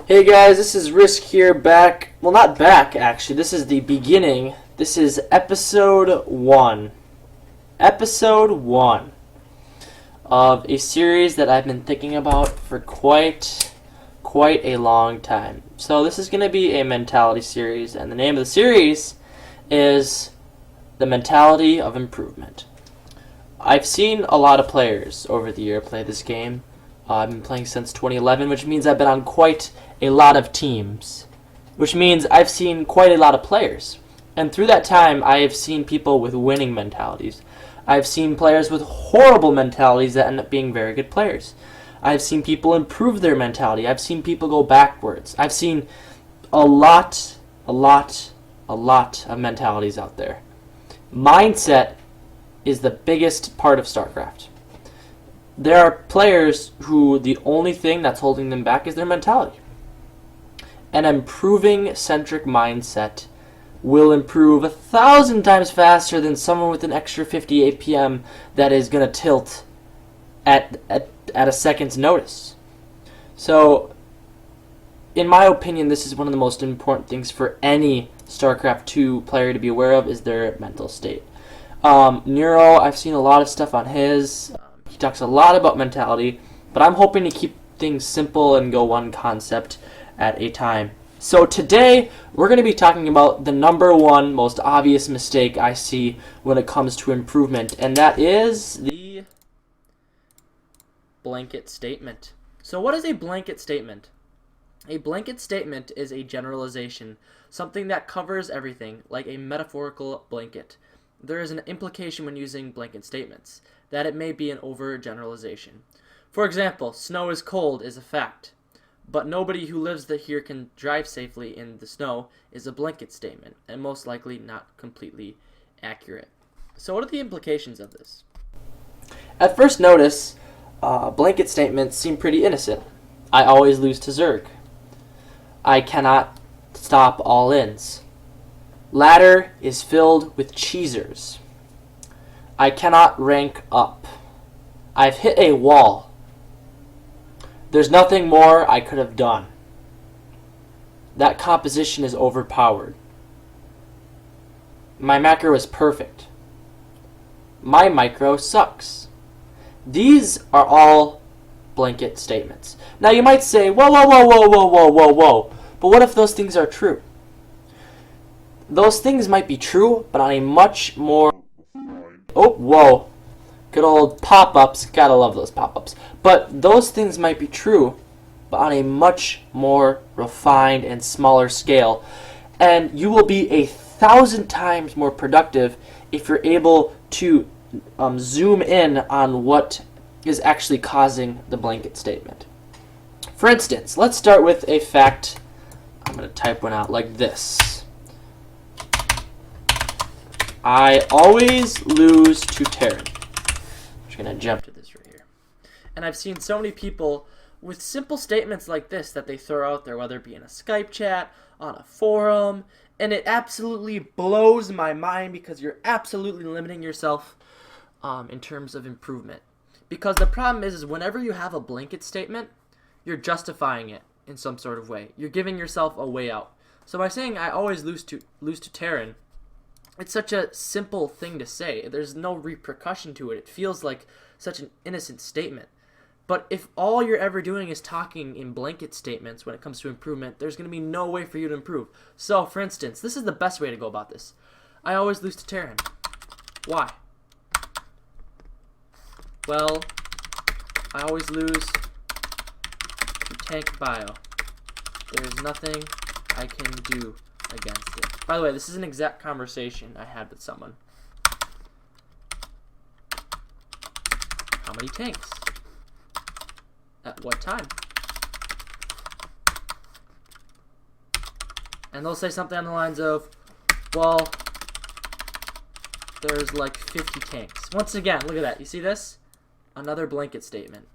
Hey guys, this is Risk here, back. Well, not back, actually. This is the beginning. This is episode 1. Episode 1 of a series that I've been thinking about for quite a long time. So this is going to be a mentality series, and the name of the series is The Mentality of Improvement. I've seen a lot of players over the year play this game. I've been playing since 2011, which means I've been on quite a lot of teams, which means I've seen quite a lot of players. And through that time, I have seen people with winning mentalities. I've seen players with horrible mentalities that end up being very good players. I've seen people improve their mentality. I've seen people go backwards. I've seen a lot of mentalities out there. Mindset is the biggest part of StarCraft. There are players who the only thing that's holding them back is their mentality. An improving centric mindset will improve 1,000 times faster than someone with an extra 50 APM that is going to tilt at a second's notice. So, in my opinion, this is one of the most important things for any StarCraft 2 player to be aware of is their mental state. Nero, I've seen a lot of stuff on his. He talks a lot about mentality, but I'm hoping to keep things simple and go one concept at a time. So today, we're going to be talking about the number one most obvious mistake I see when it comes to improvement, and that is the blanket statement. So what is a blanket statement? A blanket statement is a generalization, something that covers everything, like a metaphorical blanket. There is an implication when using blanket statements, that it may be an overgeneralization. For example, snow is cold is a fact, but nobody who lives here can drive safely in the snow is a blanket statement, and most likely not completely accurate. So what are the implications of this? At first notice, blanket statements seem pretty innocent. I always lose to Zerg. I cannot stop all-ins. Ladder is filled with cheesers. I cannot rank up. I've hit a wall. There's nothing more I could have done. That composition is overpowered. My macro is perfect. My micro sucks. These are all blanket statements. Now you might say, whoa. But what if those things are true? Those things might be true, but on a much more... Oh, whoa. Good old pop-ups. Gotta love those pop-ups. But those things might be true, but on a much more refined and smaller scale. And you will be 1,000 times more productive if you're able to zoom in on what is actually causing the blanket statement. For instance, let's start with a fact. I'm going to type one out like this. I always lose to Terran. I'm just going to jump to this right here. And I've seen so many people with simple statements like this that they throw out there, whether it be in a Skype chat, on a forum, and it absolutely blows my mind because you're absolutely limiting yourself in terms of improvement. Because the problem is whenever you have a blanket statement, you're justifying it in some sort of way. You're giving yourself a way out. So by saying I always lose to Terran, it's such a simple thing to say. There's no repercussion to it. It feels like such an innocent statement. But if all you're ever doing is talking in blanket statements when it comes to improvement, there's going to be no way for you to improve. So, for instance, this is the best way to go about this. I always lose to Terran. Why? Well, I always lose to tank bio. There's nothing I can do against it. By the way, this is an exact conversation I had with someone. How many tanks? At what time? And they'll say something on the lines of, well, there's like 50 tanks. Once again, look at that. You see this? Another blanket statement.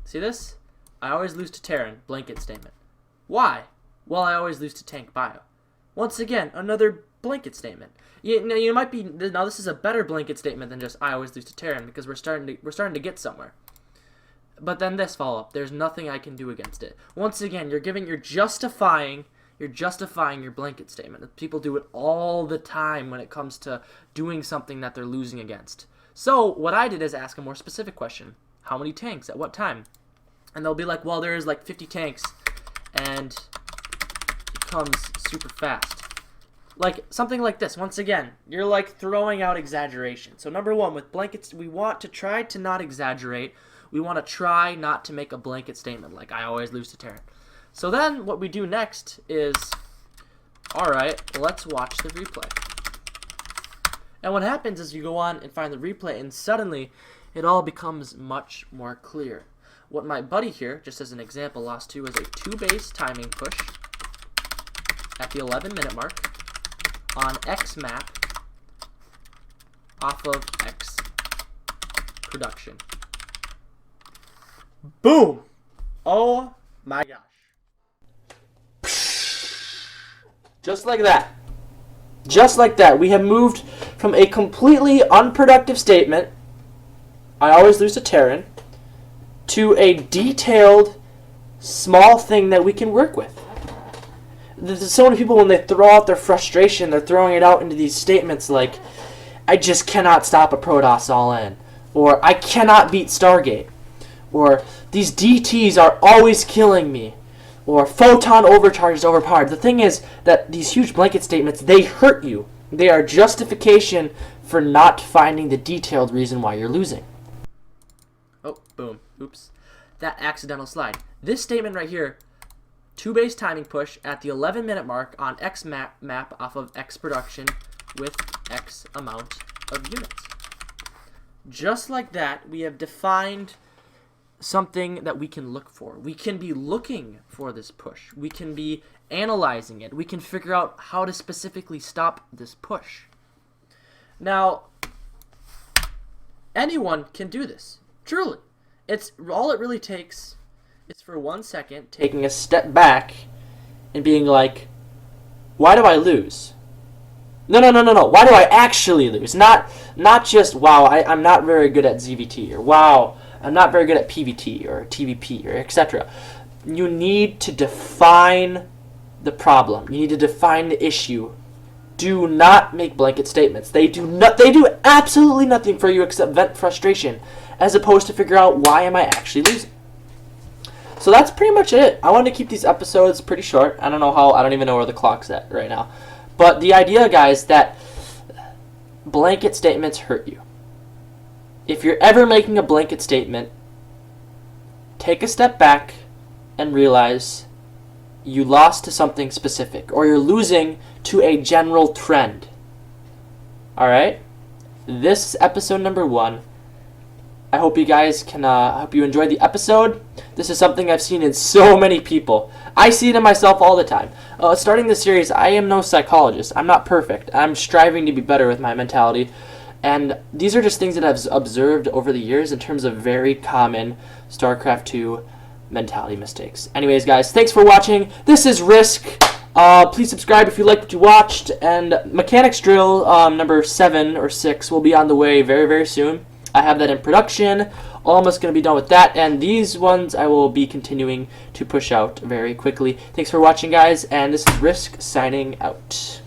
See this? I always lose to Terran. Blanket statement. Why? Well, I always lose to tank bio. Once again, another blanket statement. You might be now. This is a better blanket statement than just I always lose to Terran because we're starting to get somewhere. But then this follow-up, there's nothing I can do against it. Once again, you're justifying your blanket statement. People do it all the time when it comes to doing something that they're losing against. So what I did is ask a more specific question. How many tanks? At what time? And they'll be like, well, there's like 50 tanks, and it comes super fast. Like something like this. Once again, you're like throwing out exaggeration. So number one, with blankets, we want to try to not exaggerate. We want to try not to make a blanket statement like I always lose to Terran. So then what we do next is, all right, let's watch the replay. And what happens is you go on and find the replay, and suddenly it all becomes much more clear. What my buddy here, just as an example, lost to was a 2-base timing push at the 11-minute mark on X map off of X production. Boom! Oh my gosh. Just like that. Just like that. We have moved from a completely unproductive statement, I always lose to Terran, to a detailed, small thing that we can work with. There's so many people, when they throw out their frustration, they're throwing it out into these statements like, I just cannot stop a Protoss all in, or I cannot beat Stargate, or these DTs are always killing me, or photon overcharge is overpowered. The thing is that these huge blanket statements, they hurt you. They are justification for not finding the detailed reason why you're losing. Oh, boom. Oops. That accidental slide. This statement right here, 2-base timing push at the 11-minute mark on X map off of X production with X amount of units. Just like that, we have defined something that we can look for. We can be looking for this push. We can be analyzing it. We can figure out how to specifically stop this push. Now, anyone can do this. Truly. It's all it really takes is for 1 second taking a step back and being like, why do I lose? No. Why do I actually lose? Not just, wow, I'm not very good at ZVT, or wow, I'm not very good at PVT or TVP or etc. You need to define the problem. You need to define the issue. Do not make blanket statements. They do absolutely nothing for you except vent frustration, as opposed to figure out, why am I actually losing? So that's pretty much it. I wanted to keep these episodes pretty short. I don't even know where the clock's at right now. But the idea, guys, that blanket statements hurt you. If you're ever making a blanket statement, take a step back and realize you lost to something specific, or you're losing to a general trend. Alright? This is episode number 1. I hope you guys can, I hope you enjoyed the episode. This is something I've seen in so many people. I see it in myself all the time. Starting this series, I am no psychologist. I'm not perfect. I'm striving to be better with my mentality. And these are just things that I've observed over the years in terms of very common StarCraft 2 mentality mistakes. Anyways, guys, thanks for watching. This is Risk. Please subscribe if you liked what you watched. And Mechanics Drill number 7 or 6 will be on the way very, very soon. I have that in production. Almost going to be done with that. And these ones I will be continuing to push out very quickly. Thanks for watching, guys. And this is Risk signing out.